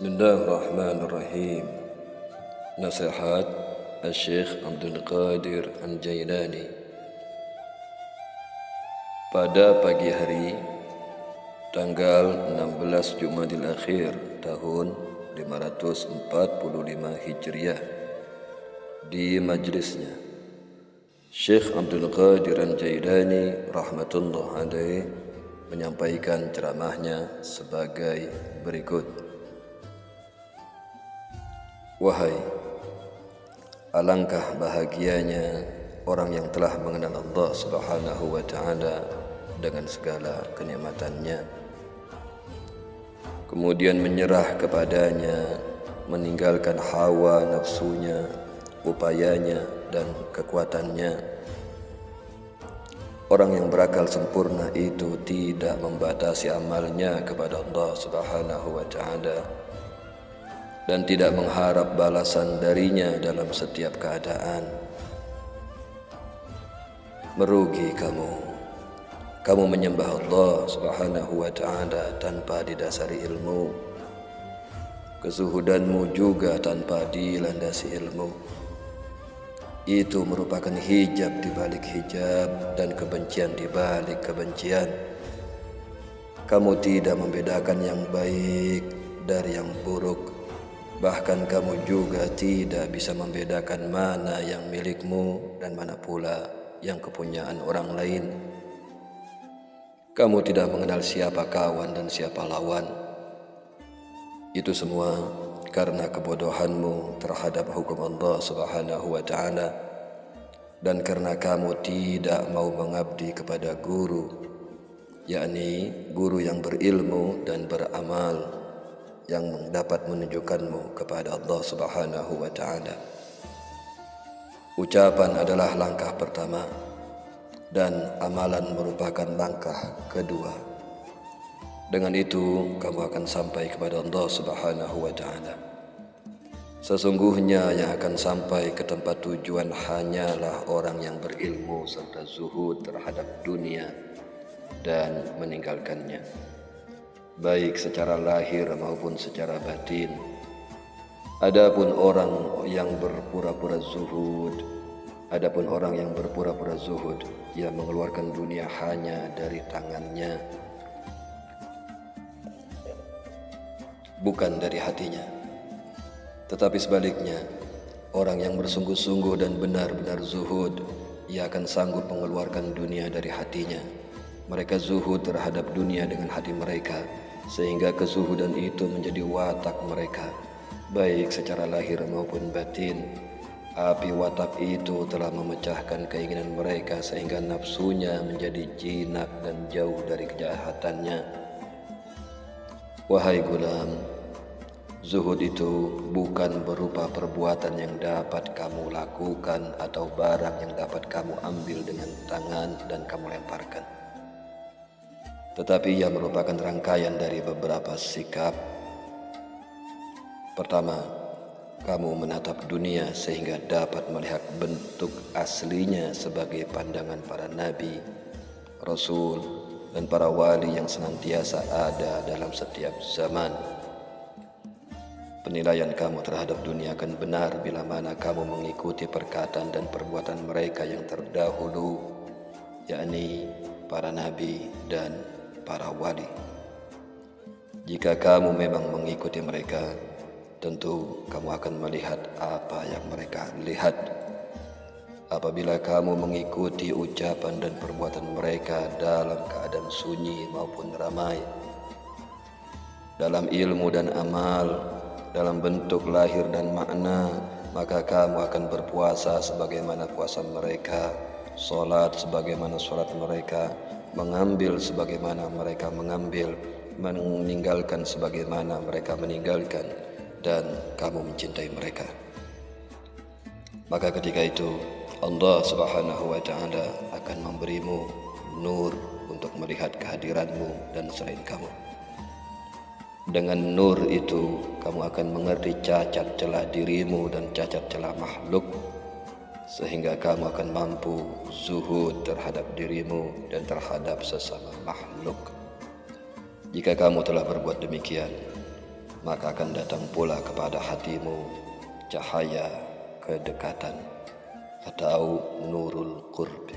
Bismillahirrahmanirrahim. Nasihat Syekh Abdul Qadir Al-Jailani. Pada pagi hari tanggal 16 Jumadil Akhir tahun 545 Hijriah, di majlisnya Syekh Abdul Qadir Al-Jailani rahmatullah alaih menyampaikan ceramahnya sebagai berikut. Wahai, alangkah bahagianya orang yang telah mengenal Allah Subhanahu wa Ta'ala dengan segala kenikmatannya, kemudian menyerah kepadanya, meninggalkan hawa nafsunya, upayanya dan kekuatannya. Orang yang berakal sempurna itu tidak membatasi amalnya kepada Allah Subhanahu wa Ta'ala dan tidak mengharap balasan darinya dalam setiap keadaan. Merugi kamu menyembah Allah Subhanahu wa Ta'ala tanpa didasari ilmu, kezuhudanmu juga tanpa dilandasi ilmu. Itu merupakan hijab di balik hijab dan kebencian di balik kebencian. Kamu tidak membedakan yang baik dari yang buruk. Bahkan kamu juga tidak bisa membedakan mana yang milikmu dan mana pula yang kepunyaan orang lain. Kamu tidak mengenal siapa kawan dan siapa lawan. Itu semua karena kebodohanmu terhadap hukum Allah Subhanahu wa Ta'ala, dan karena kamu tidak mau mengabdi kepada guru, yakni guru yang berilmu dan beramal, yang dapat menunjukkanmu kepada Allah Subhanahu wa Ta'ala. Ucapan adalah langkah pertama dan amalan merupakan langkah kedua. Dengan itu kamu akan sampai kepada Allah Subhanahu wa Ta'ala. Sesungguhnya yang akan sampai ke tempat tujuan hanyalah orang yang berilmu serta zuhud terhadap dunia dan meninggalkannya, baik secara lahir maupun secara batin. Adapun orang yang berpura-pura zuhud, ia mengeluarkan dunia hanya dari tangannya, bukan dari hatinya. Tetapi sebaliknya, orang yang bersungguh-sungguh dan benar-benar zuhud, ia akan sanggup mengeluarkan dunia dari hatinya. Mereka zuhud terhadap dunia dengan hati mereka, sehingga kezuhudan itu menjadi watak mereka, baik secara lahir maupun batin. Api watak itu telah memecahkan keinginan mereka sehingga nafsunya menjadi jinak dan jauh dari kejahatannya. Wahai gulam, zuhud itu bukan berupa perbuatan yang dapat kamu lakukan atau barang yang dapat kamu ambil dengan tangan dan kamu lemparkan, tetapi ia merupakan rangkaian dari beberapa sikap. Pertama, kamu menatap dunia sehingga dapat melihat bentuk aslinya sebagai pandangan para nabi, rasul, dan para wali yang senantiasa ada dalam setiap zaman. Penilaian kamu terhadap dunia akan benar bila mana kamu mengikuti perkataan dan perbuatan mereka yang terdahulu, yakni para nabi dan para wali. Jika kamu memang mengikuti mereka, tentu kamu akan melihat apa yang mereka lihat. Apabila kamu mengikuti ucapan dan perbuatan mereka dalam keadaan sunyi maupun ramai, dalam ilmu dan amal, dalam bentuk lahir dan makna, maka kamu akan berpuasa sebagaimana puasa mereka, sholat sebagaimana sholat mereka, mengambil sebagaimana mereka mengambil, meninggalkan sebagaimana mereka meninggalkan, dan kamu mencintai mereka. Maka ketika itu Allah Subhanahu wa Ta'ala akan memberimu nur untuk melihat kehadiranmu dan selain kamu. Dengan nur itu kamu akan mengerti cacat celah dirimu dan cacat celah makhluk, sehingga kamu akan mampu zuhud terhadap dirimu dan terhadap sesama makhluk. Jika kamu telah berbuat demikian, maka akan datang pula kepada hatimu cahaya kedekatan atau nurul qurb,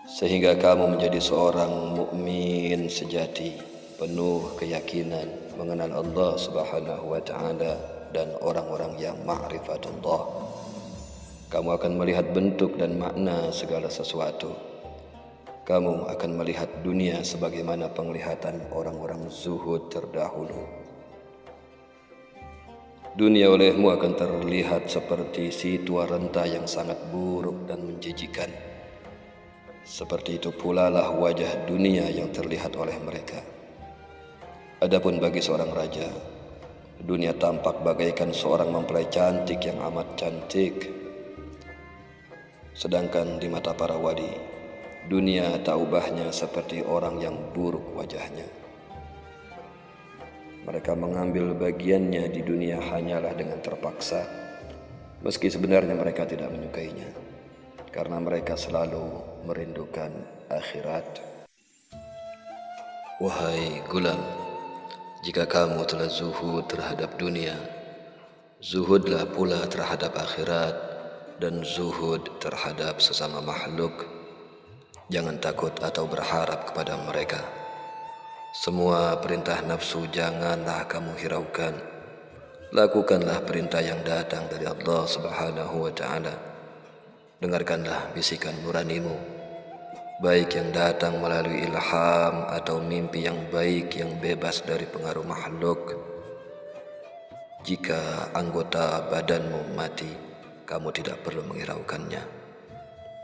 sehingga kamu menjadi seorang mukmin sejati, penuh keyakinan mengenal Allah Subhanahu wa taala dan orang-orang yang ma'rifatullah. Kamu akan melihat bentuk dan makna segala sesuatu. Kamu akan melihat dunia sebagaimana penglihatan orang-orang zuhud terdahulu. Dunia olehmu akan terlihat seperti situa renta yang sangat buruk dan menjijikan. Seperti itu pula lah wajah dunia yang terlihat oleh mereka. Adapun bagi seorang raja, dunia tampak bagaikan seorang mempelai cantik yang amat cantik. Sedangkan di mata para wali, dunia tak ubahnya seperti orang yang buruk wajahnya. Mereka mengambil bagiannya di dunia hanyalah dengan terpaksa, meski sebenarnya mereka tidak menyukainya, karena mereka selalu merindukan akhirat. Wahai gulam, jika kamu telah zuhud terhadap dunia, zuhudlah pula terhadap akhirat dan zuhud terhadap sesama makhluk. Jangan takut atau berharap kepada mereka. Semua perintah nafsu janganlah kamu hiraukan. Lakukanlah perintah yang datang dari Allah Subhanahu wa taala. Dengarkanlah bisikan nuranimu, baik yang datang melalui ilham atau mimpi yang baik yang bebas dari pengaruh makhluk. Jika anggota badanmu mati, kamu tidak perlu menghiraukannya.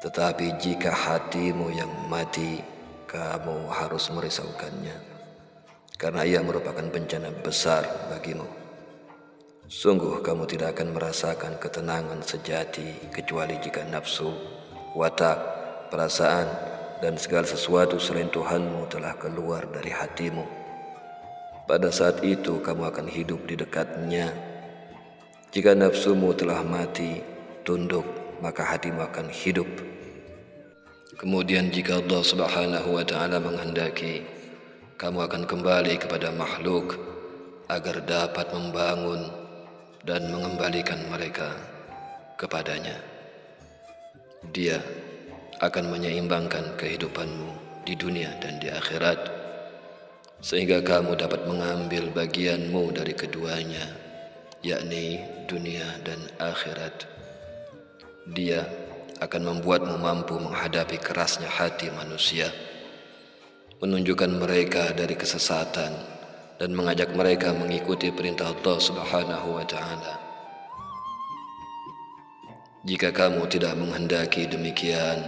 Tetapi jika hatimu yang mati, kamu harus merisaukannya, karena ia merupakan bencana besar bagimu. Sungguh kamu tidak akan merasakan ketenangan sejati kecuali jika nafsu, watak, perasaan, dan segala sesuatu selain Tuhanmu telah keluar dari hatimu. Pada saat itu kamu akan hidup di dekatnya. Jika nafsumu telah mati, tunduk, maka hatimu akan hidup. Kemudian jika Allah Subhanahu wa taala menghendaki, kamu akan kembali kepada makhluk agar dapat membangun dan mengembalikan mereka kepadanya. Dia akan menyeimbangkan kehidupanmu di dunia dan di akhirat, sehingga kamu dapat mengambil bagianmu dari keduanya, yakni dunia dan akhirat. Dia akan membuatmu mampu menghadapi kerasnya hati manusia, menunjukkan mereka dari kesesatan dan mengajak mereka mengikuti perintah Allah Subhanahu wa taala. Jika kamu tidak menghendaki demikian,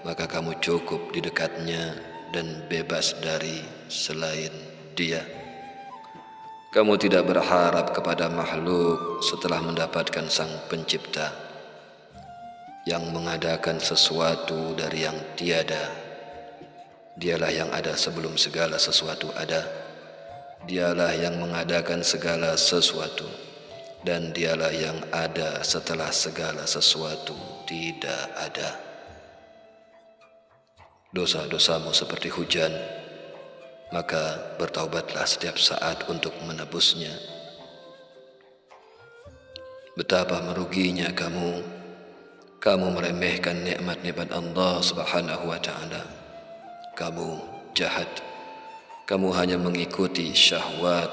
maka kamu cukup di dekatnya dan bebas dari selain Dia. Kamu tidak berharap kepada makhluk setelah mendapatkan Sang Pencipta yang mengadakan sesuatu dari yang tiada. Dialah yang ada sebelum segala sesuatu ada. Dialah yang mengadakan segala sesuatu, dan dialah yang ada setelah segala sesuatu tidak ada. Dosa-dosamu seperti hujan, maka bertaubatlah setiap saat untuk menebusnya. Betapa meruginya kamu meremehkan nikmat-nikmat Allah Subhanahu wa taala. Kamu jahat, kamu hanya mengikuti syahwat,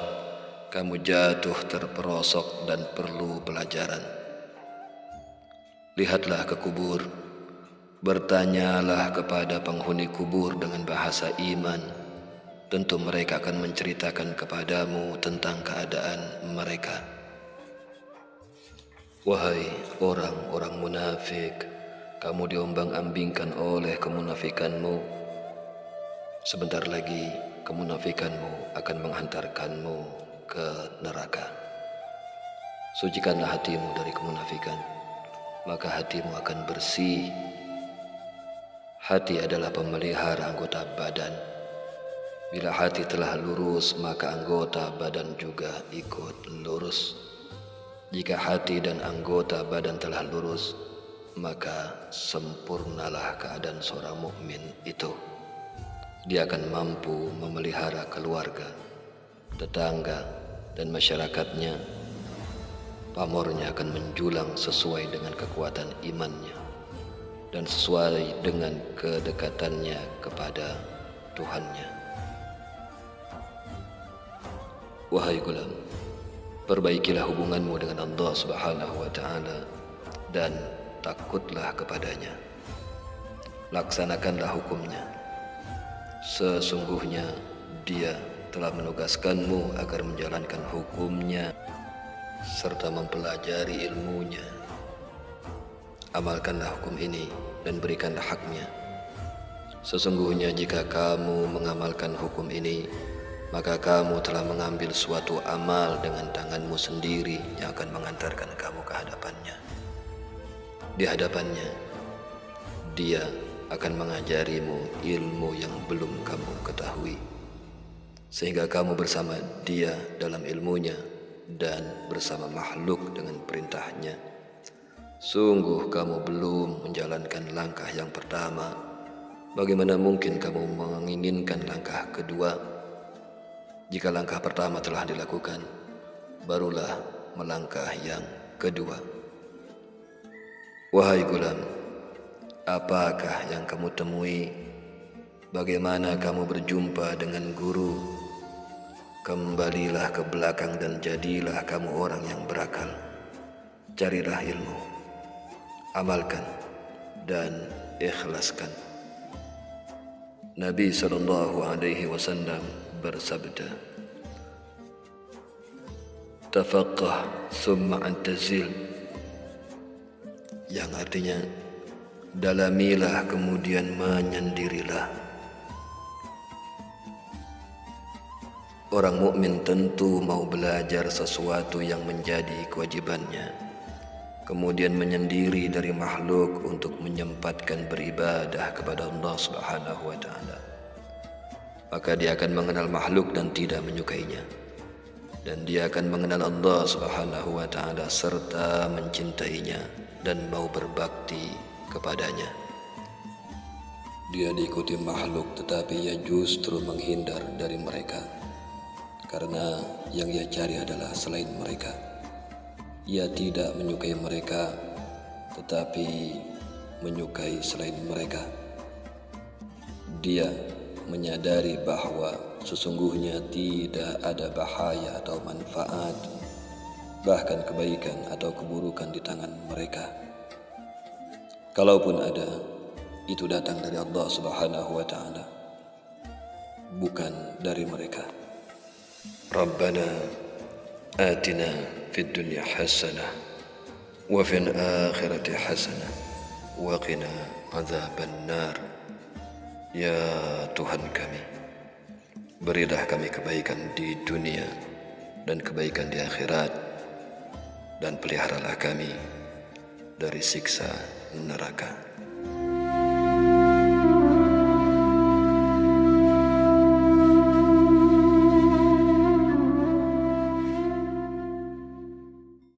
kamu jatuh terperosok dan perlu pelajaran. Lihatlah ke kubur, bertanyalah kepada penghuni kubur dengan bahasa iman. Tentu mereka akan menceritakan kepadamu tentang keadaan mereka. Wahai orang-orang munafik, kamu diombang-ambingkan oleh kemunafikanmu. Sebentar lagi kemunafikanmu akan menghantarkanmu ke neraka. Sucikanlah hatimu dari kemunafikan, maka hatimu akan bersih. Hati adalah pemelihara anggota badan. Bila hati telah lurus, maka anggota badan juga ikut lurus. Jika hati dan anggota badan telah lurus, maka sempurnalah keadaan seorang mukmin itu. Dia akan mampu memelihara keluarga, tetangga, dan masyarakatnya, pamornya akan menjulang sesuai dengan kekuatan imannya dan sesuai dengan kedekatannya kepada Tuhannya. Wahai gulam, perbaikilah hubunganmu dengan Allah Subhanahu wa Ta'ala dan takutlah kepadanya. Laksanakanlah hukumnya. Sesungguhnya Dia telah menugaskanmu agar menjalankan hukumnya serta mempelajari ilmunya. Amalkanlah hukum ini dan berikanlah haknya. Sesungguhnya jika kamu mengamalkan hukum ini, maka kamu telah mengambil suatu amal dengan tanganmu sendiri yang akan mengantarkan kamu ke hadapannya. Di hadapannya, Dia akan mengajarimu ilmu yang belum kamu ketahui, sehingga kamu bersama Dia dalam ilmunya dan bersama makhluk dengan perintahnya. Sungguh kamu belum menjalankan langkah yang pertama. Bagaimana mungkin kamu menginginkan langkah kedua? Jika langkah pertama telah dilakukan, barulah melangkah yang kedua. Wahai gulam, apakah yang kamu temui? Bagaimana kamu berjumpa dengan guru? Kembalilah ke belakang dan jadilah kamu orang yang berakal. Carilah ilmu, amalkan, dan ikhlaskan. Nabi SAW bersabda, "Tafaqqah thumma antazil," yang artinya dalamilah kemudian menyendirilah. Orang mukmin tentu mau belajar sesuatu yang menjadi kewajibannya, kemudian menyendiri dari makhluk untuk menyempatkan beribadah kepada Allah Subhanahu wa Ta'ala. Maka dia akan mengenal makhluk dan tidak menyukainya, dan dia akan mengenal Allah Subhanahu wa Ta'ala serta mencintainya dan mau berbakti kepadanya. Dia diikuti makhluk, tetapi ia justru menghindar dari mereka, karena yang ia cari adalah selain mereka. Ia tidak menyukai mereka, tetapi menyukai selain mereka. Dia menyadari bahwa sesungguhnya tidak ada bahaya atau manfaat, bahkan kebaikan atau keburukan di tangan mereka. Kalaupun ada, itu datang dari Allah Subhanahu wa Ta'ala, bukan dari mereka. Rabbana atina fid dunya hasanah wa fil akhirati hasanah wa qina adzaban nar. Ya Tuhan kami, berilah kami kebaikan di dunia dan kebaikan di akhirat, dan peliharalah kami dari siksa neraka.